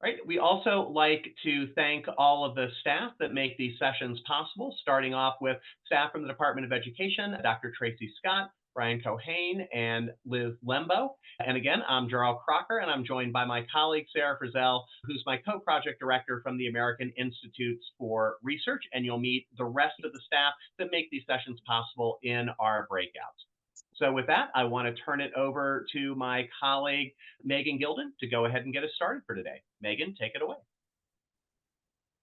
Right. We also like to thank all of the staff that make these sessions possible, starting off with staff from the Department of Education, Dr. Tracy Scott, Brian Cohane, and Liz Lembo. And again, I'm Gerald Crocker, and I'm joined by my colleague, Sarah Frizzell, who's my co-project director from the American Institutes for Research. And you'll meet the rest of the staff that make these sessions possible in our breakouts. So with that, I want to turn it over to my colleague, Megan Gilden, to go ahead and get us started for today. Megan, take it away.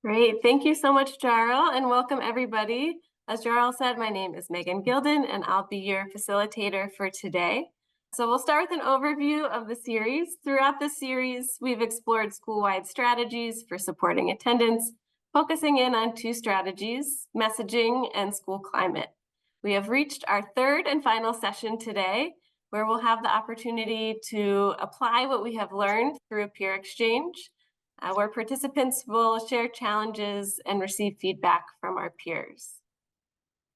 Great. Thank you so much, Jarl, and welcome everybody. As Jarl said, my name is Megan Gilden, and I'll be your facilitator for today. So we'll start with an overview of the series. Throughout the series, we've explored school-wide strategies for supporting attendance, focusing in on two strategies, messaging and school climate. We have reached our third and final session today, where we'll have the opportunity to apply what we have learned through a peer exchange, where participants will share challenges and receive feedback from our peers.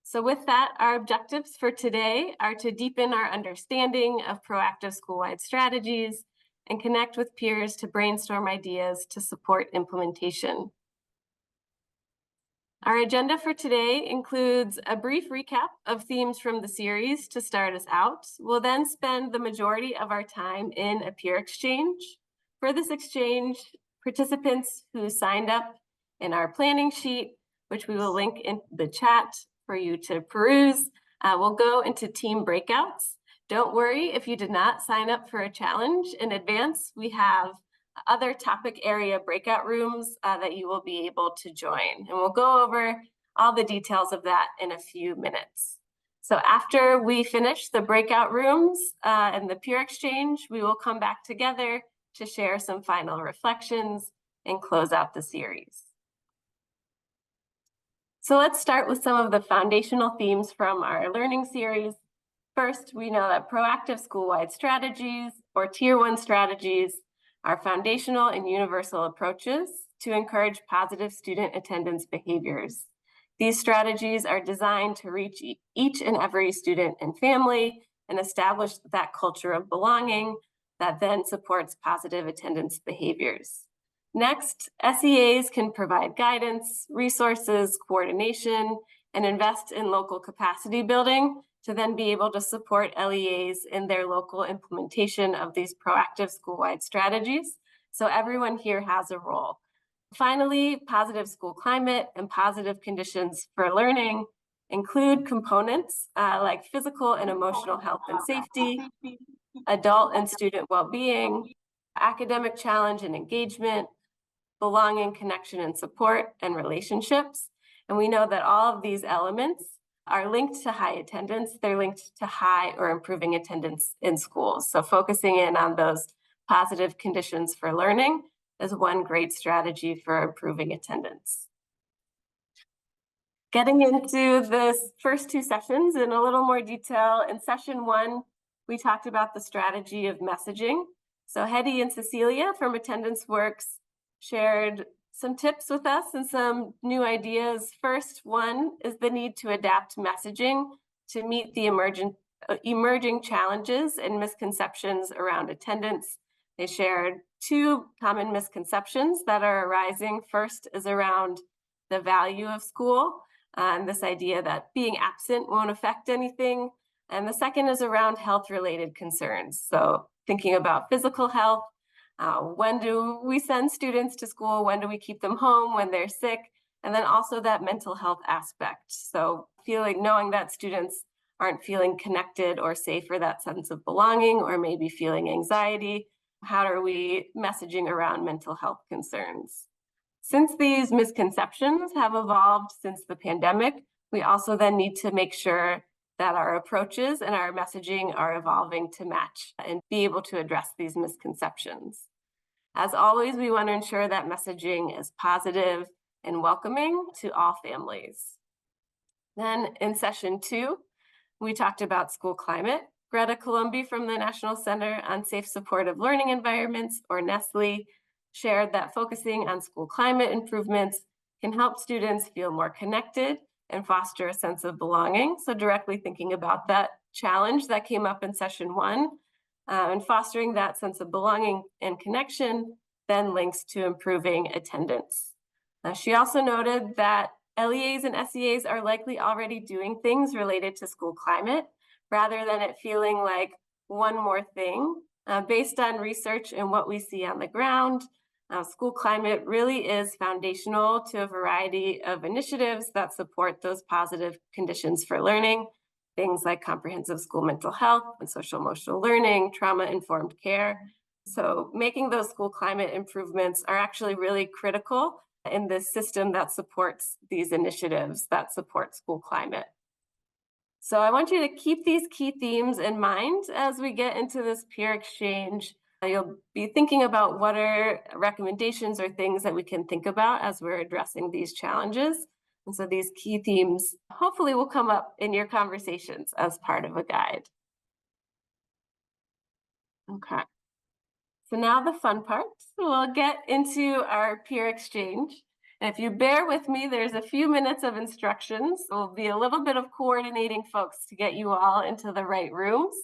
So with that, our objectives for today are to deepen our understanding of proactive school-wide strategies and connect with peers to brainstorm ideas to support implementation. Our agenda for today includes a brief recap of themes from the series to start us out. We'll then spend the majority of our time in a peer exchange. For this exchange, participants who signed up in our planning sheet, which we will link in the chat for you to peruse, will go into team breakouts. Don't worry if you did not sign up for a challenge in advance. We have other topic area breakout rooms that you will be able to join. And we'll go over all the details of that in a few minutes. So after we finish the breakout rooms and the peer exchange, we will come back together to share some final reflections and close out the series. So let's start with some of the foundational themes from our learning series. First, we know that proactive school-wide strategies or Tier 1 strategies are foundational and universal approaches to encourage positive student attendance behaviors. These strategies are designed to reach each and every student and family and establish that culture of belonging that then supports positive attendance behaviors. Next, SEAs can provide guidance, resources, coordination, and invest in local capacity building to then be able to support LEAs in their local implementation of these proactive school-wide strategies. So everyone here has a role. Finally, positive school climate and positive conditions for learning include components like physical and emotional health and safety, adult and student well-being, academic challenge and engagement, belonging, connection and support, and relationships. And we know that all of these elements are linked to high attendance. They're linked to high or improving attendance in schools. So focusing in on those positive conditions for learning is one great strategy for improving attendance. Getting into the first two sessions in a little more detail, in session one, we talked about the strategy of messaging. So Hetty and Cecilia from Attendance Works shared some tips with us and some new ideas. First one is the need to adapt messaging to meet the emerging challenges and misconceptions around attendance. They shared two common misconceptions that are arising. First is around the value of school and this idea that being absent won't affect anything. And the second is around health-related concerns. So thinking about physical health, when do we send students to school? When do we keep them home when they're sick? And then also that mental health aspect. So knowing that students aren't feeling connected or safe, or that sense of belonging, or maybe feeling anxiety, how are we messaging around mental health concerns? Since these misconceptions have evolved since the pandemic, we also then need to make sure that our approaches and our messaging are evolving to match and be able to address these misconceptions. As always, we want to ensure that messaging is positive and welcoming to all families. Then in session two, we talked about school climate. Greta Colombi from the National Center on Safe Supportive Learning Environments, or NESLE, shared that focusing on school climate improvements can help students feel more connected and foster a sense of belonging. So directly thinking about that challenge that came up in session one, and fostering that sense of belonging and connection then links to improving attendance. She also noted that LEAs and SEAs are likely already doing things related to school climate, rather than it feeling like one more thing. Based on research and what we see on the ground, school climate really is foundational to a variety of initiatives that support those positive conditions for learning, things like comprehensive school mental health and social emotional learning, trauma-informed care. So making those school climate improvements are actually really critical in this system that supports these initiatives that support school climate. So I want you to keep these key themes in mind as we get into this peer exchange. You'll be thinking about what are recommendations or things that we can think about as we're addressing these challenges. And so these key themes hopefully will come up in your conversations as part of a guide. Okay. So now the fun part. We'll get into our peer exchange. And if you bear with me, there's a few minutes of instructions. There'll be a little bit of coordinating folks to get you all into the right rooms.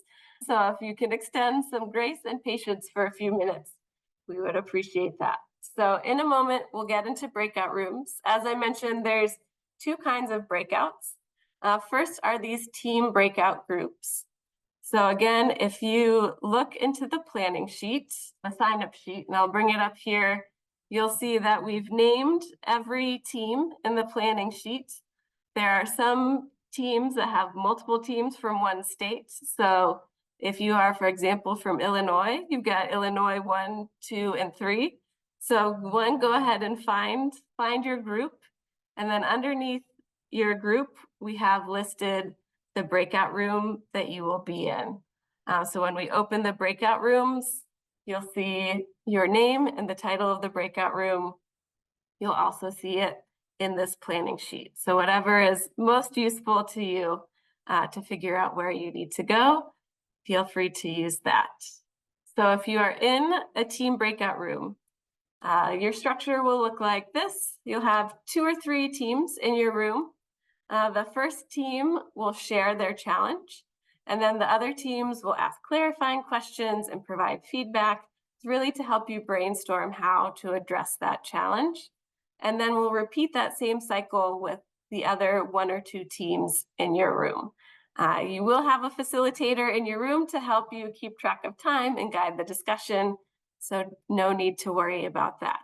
So if you can extend some grace and patience for a few minutes, we would appreciate that. So in a moment, we'll get into breakout rooms. As I mentioned, there's two kinds of breakouts. First are these team breakout groups. So again, if you look into the planning sheet, the sign-up sheet, and I'll bring it up here, you'll see that we've named every team in the planning sheet. There are some teams that have multiple teams from one state. So if you are, for example, from Illinois, you've got Illinois 1, 2, and 3. So one, go ahead and find your group. And then underneath your group, we have listed the breakout room that you will be in. So when we open the breakout rooms, you'll see your name and the title of the breakout room. You'll also see it in this planning sheet. So whatever is most useful to you to figure out where you need to go, feel free to use that. So if you are in a team breakout room, your structure will look like this. You'll have 2 or 3 teams in your room. The first team will share their challenge, and then the other teams will ask clarifying questions and provide feedback, really to help you brainstorm how to address that challenge. And then we'll repeat that same cycle with the other 1 or 2 teams in your room. You will have a facilitator in your room to help you keep track of time and guide the discussion, so no need to worry about that.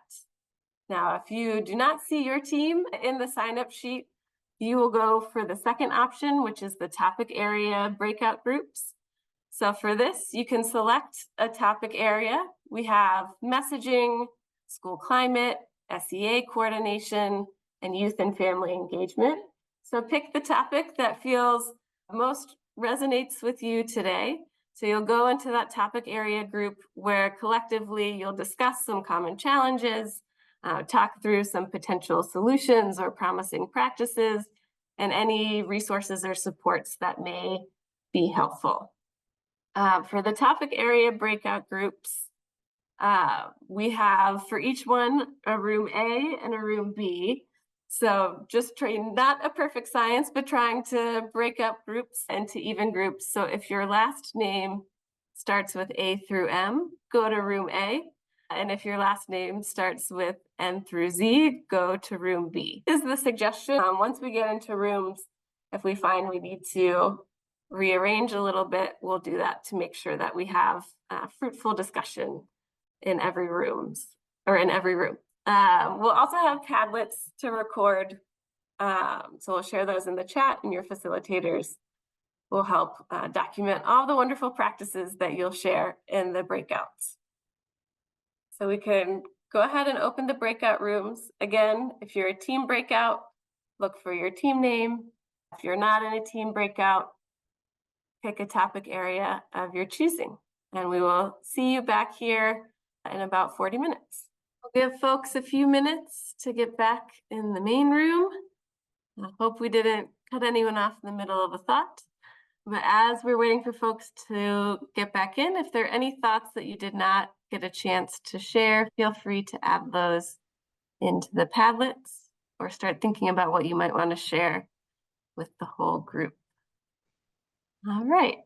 Now, if you do not see your team in the sign-up sheet, you will go for the second option, which is the topic area breakout groups. So for this, you can select a topic area. We have messaging, school climate, SEA coordination, and youth and family engagement. So pick the topic that feels most resonates with you today. So you'll go into that topic area group where collectively you'll discuss some common challenges, talk through some potential solutions or promising practices, and any resources or supports that may be helpful. For the topic area breakout groups, we have for each one a room A and a room B. So just trying, not a perfect science, but trying to break up groups into even groups. So if your last name starts with A through M, go to room A. And if your last name starts with N through Z, go to room B. Is the suggestion. Once we get into rooms, if we find we need to rearrange a little bit, we'll do that to make sure that we have fruitful discussion in every room. We'll also have Padlets to record. So we'll share those in the chat, and your facilitators will help document all the wonderful practices that you'll share in the breakouts. So we can go ahead and open the breakout rooms. Again, if you're a team breakout, look for your team name. If you're not in a team breakout, pick a topic area of your choosing. And we will see you back here in about 40 minutes. We'll give folks a few minutes to get back in the main room. I hope we didn't cut anyone off in the middle of a thought. But as we're waiting for folks to get back in, if there are any thoughts that you did not get a chance to share, feel free to add those into the Padlets or start thinking about what you might want to share with the whole group. All right.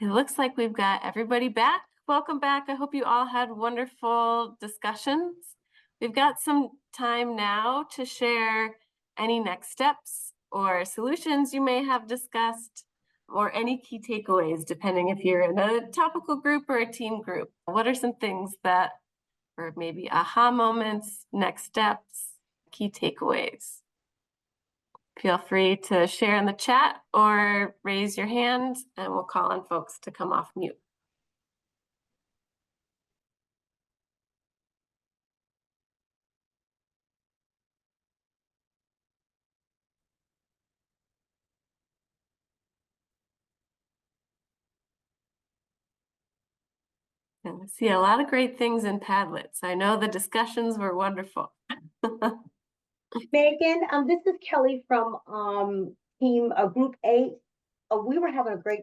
It looks like we've got everybody back. Welcome back. I hope you all had wonderful discussions. We've got some time now to share any next steps or solutions you may have discussed, or any key takeaways, depending if you're in a topical group or a team group. What are some things that, or maybe aha moments, next steps, key takeaways? Feel free to share in the chat or raise your hand, and we'll call on folks to come off mute. And I see a lot of great things in Padlets. I know the discussions were wonderful. Megan, this is Kelly from team Group 8. We were having a great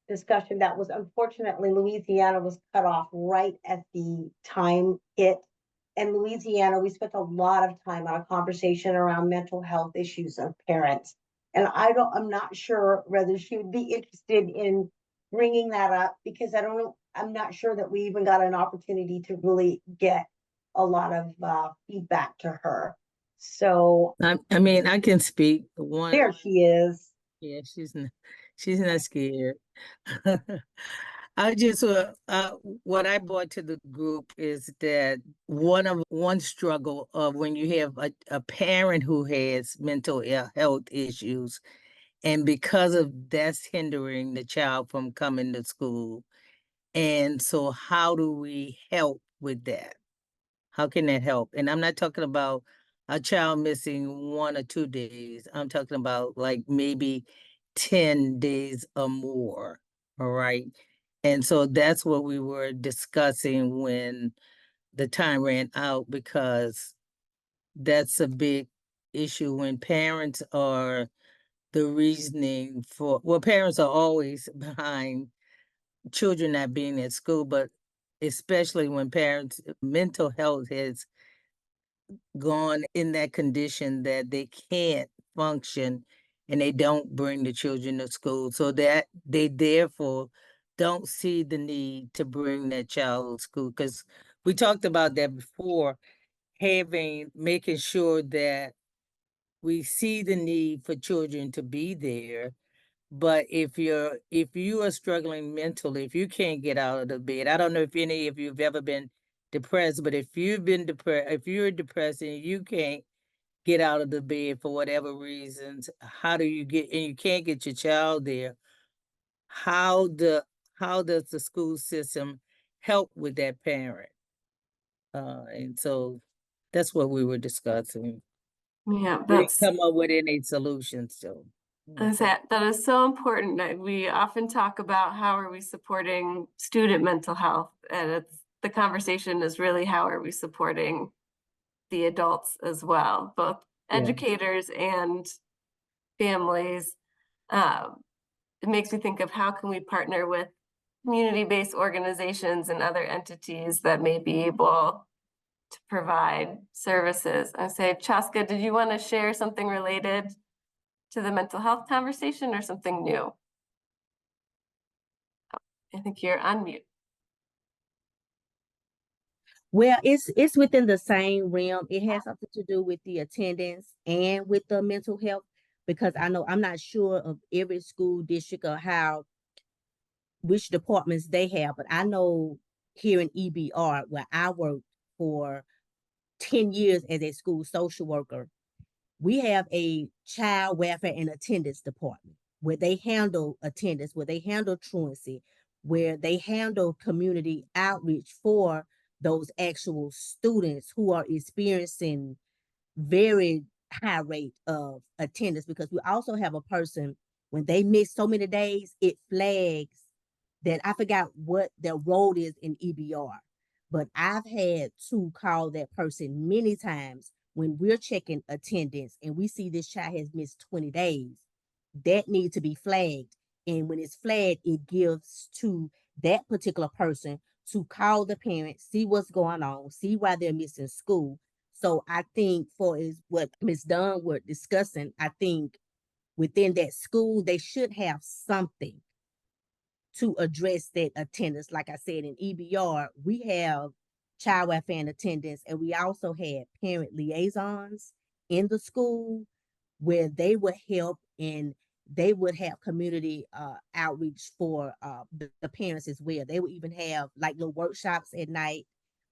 discussion that was, unfortunately, Louisiana was cut off right as the time hit. And Louisiana, we spent a lot of time on a conversation around mental health issues of parents. And I'm not sure whether she would be interested in bringing that up, because I'm not sure that we even got an opportunity to really get a lot of feedback to her. So I mean, I can speak. there she is. Yeah, she's not scared. I just what I brought to the group is that one struggle of when you have a parent who has mental health issues, and because of that's hindering the child from coming to school. And so how do we help with that? How can that help? And I'm not talking about a child missing 1 or 2 days. I'm talking about like maybe 10 days or more. All right. And so that's what we were discussing when the time ran out, because that's a big issue when parents are the reasoning for, well, parents are always behind children not being at school, but especially when parents' mental health has gone in that condition that they can't function and they don't bring the children to school, so that they therefore don't see the need to bring that child to school. Because we talked about that before, making sure that we see the need for children to be there. But if you are struggling mentally, if you can't get out of the bed, I don't know if any of you have ever been depressed, but if you've been depressed, if you're depressed and you can't get out of the bed for whatever reasons, how do you get, and you can't get your child there, how does the school system help with that parent? And so that's what we were discussing. Yeah, We didn't come up with any solutions, so. that is so important. We often talk about how are we supporting student mental health, and the conversation is really how are we supporting the adults as well, both educators and families. It makes me think of how can we partner with community-based organizations and other entities that may be able to provide services. I say, Chaska, did you want to share something related to the mental health conversation or something new? I think you're on mute. Well, it's within the same realm. It has something to do with the attendance and with the mental health, because I know I'm not sure of every school district or which departments they have, but I know here in EBR, where I worked for 10 years as a school social worker, we have a child welfare and attendance department where they handle attendance, where they handle truancy, where they handle community outreach for those actual students who are experiencing very high rate of attendance. Because we also have a person, when they miss so many days, it flags that, I forgot what their role is in EBR, but I've had to call that person many times when we're checking attendance and we see this child has missed 20 days. That needs to be flagged. And when it's flagged, it gives to that particular person to call the parent, see what's going on, see why they're missing school. So I think for is what Ms. Dunn were discussing, I think within that school, they should have something to address that attendance. Like I said, in EBR, we have child welfare and attendance, and we also had parent liaisons in the school where they would help and they would have community outreach for the parents as well. They would even have like little workshops at night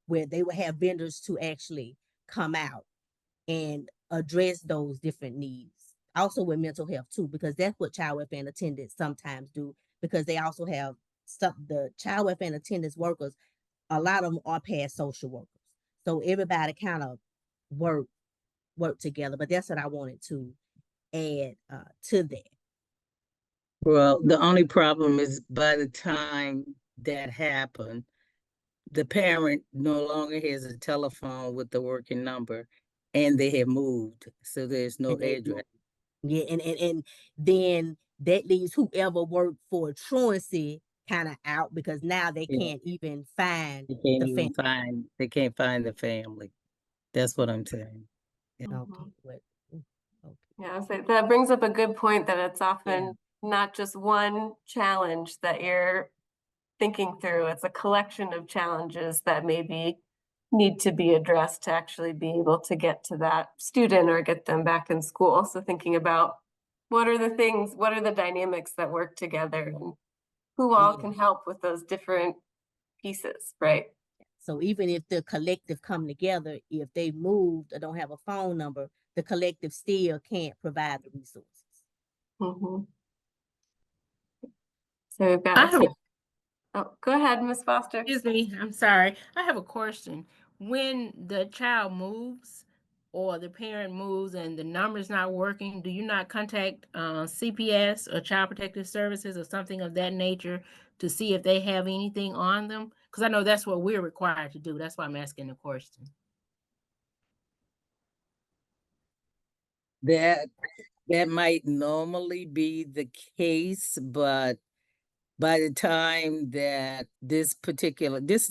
where they would have vendors to actually come out and address those different needs. Also with mental health too, because that's what child welfare and attendants sometimes do, because they also have the child welfare and attendance workers, a lot of them are past social workers. So everybody kind of work together, but that's what I wanted to add to that. Well, the only problem is by the time that happened, the parent no longer has a telephone with the working number and they have moved. So there's no address. Yeah, and then that leaves whoever worked for truancy kind of out, because now they can't even find the family. They can't find the family. That's what I'm saying. Okay. Yeah, so that brings up a good point, that it's often not just one challenge that you're thinking through. It's a collection of challenges that maybe need to be addressed to actually be able to get to that student or get them back in school. So thinking about what are the dynamics that work together, and who all can help with those different pieces, right? So even if the collective come together, if they moved or don't have a phone number, the collective still can't provide the resources. Mm-hmm. So we've got oh, go ahead, Ms. Foster. Excuse me, I'm sorry. I have a question. When the child moves or the parent moves and the number's not working, do you not contact CPS or Child Protective Services or something of that nature to see if they have anything on them? Because I know that's what we're required to do. That's why I'm asking the question. That might normally be the case, but by the time that this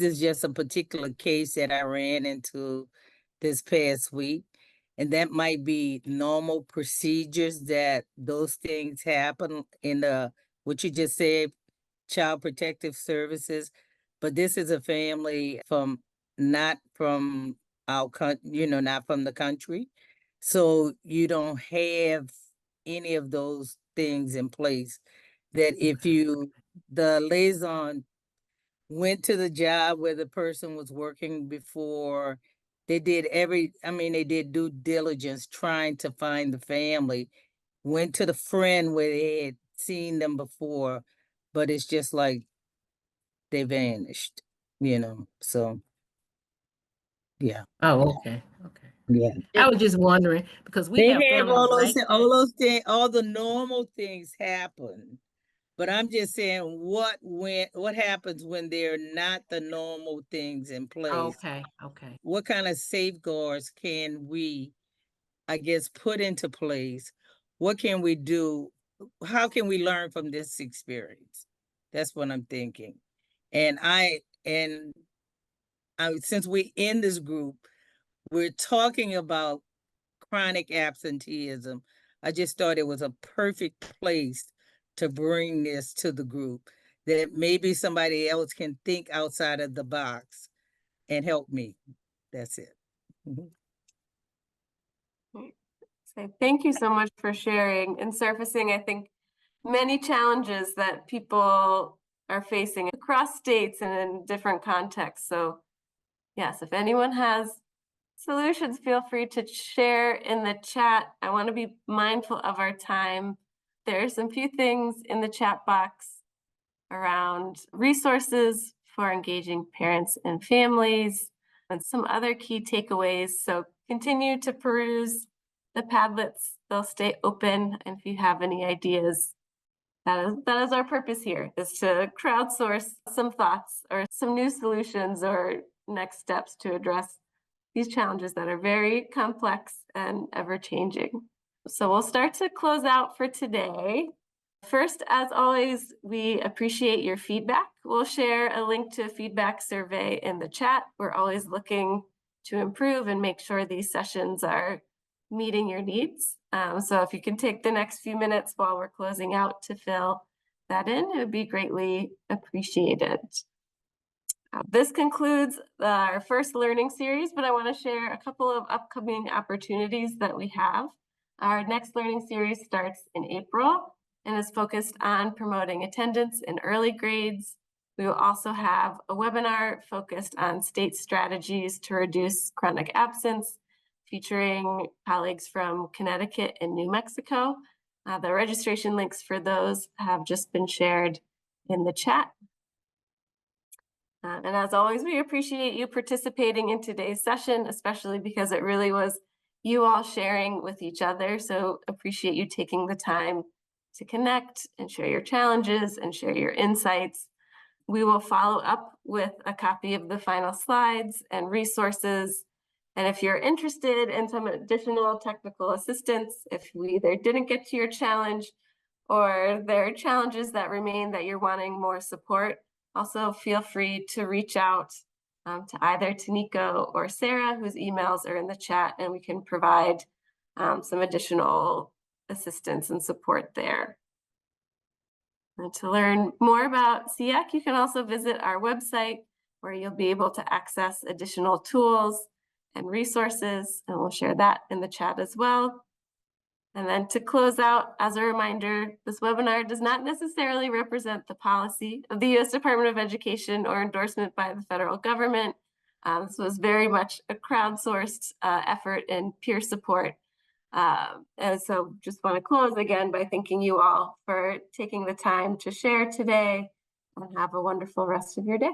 is just a particular case that I ran into this past week, and that might be normal procedures that those things happen in what you just said, Child Protective Services. But this is a family not from our country, not from the country. So you don't have any of those things in place that if the liaison went to the job where the person was working before, they did due diligence trying to find the family, went to the friend where they had seen them before, but it's just like they vanished, so yeah. Oh, okay. Yeah. I was just wondering because we They have have families like that. all those things, all the normal things happen. But I'm just saying what happens when there are not the normal things in place? Okay. What kind of safeguards can we, I guess, put into place? What can we do? How can we learn from this experience? That's what I'm thinking. And since we in this group, we're talking about chronic absenteeism. I just thought it was a perfect place to bring this to the group, that maybe somebody else can think outside of the box and help me. That's it. So thank you so much for sharing and surfacing, I think, many challenges that people are facing across states and in different contexts. So yes, if anyone has solutions, feel free to share in the chat. I want to be mindful of our time. There are some few things in the chat box around resources for engaging parents and families and some other key takeaways. So continue to peruse the Padlets. They'll stay open. And if you have any ideas, that is our purpose here, is to crowdsource some thoughts or some new solutions or next steps to address these challenges that are very complex and ever-changing. So we'll start to close out for today. First, as always, we appreciate your feedback. We'll share a link to a feedback survey in the chat. We're always looking to improve and make sure these sessions are meeting your needs. So if you can take the next few minutes while we're closing out to fill that in, it would be greatly appreciated. This concludes our first learning series, but I want to share a couple of upcoming opportunities that we have. Our next learning series starts in April and is focused on promoting attendance in early grades. We will also have a webinar focused on state strategies to reduce chronic absence, featuring colleagues from Connecticut and New Mexico. The registration links for those have just been shared in the chat. And as always, we appreciate you participating in today's session, especially because it really was you all sharing with each other. So appreciate you taking the time to connect and share your challenges and share your insights. We will follow up with a copy of the final slides and resources. And if you're interested in some additional technical assistance, if we either didn't get to your challenge or there are challenges that remain that you're wanting more support, also feel free to reach out to either Taniko or Sarah, whose emails are in the chat, and we can provide some additional assistance and support there. And to learn more about SEAC, you can also visit our website, where you'll be able to access additional tools and resources, and we'll share that in the chat as well. And then to close out, as a reminder, this webinar does not necessarily represent the policy of the U.S. Department of Education or endorsement by the federal government. This was very much a crowdsourced effort and peer support. And so just want to close again by thanking you all for taking the time to share today, and have a wonderful rest of your day.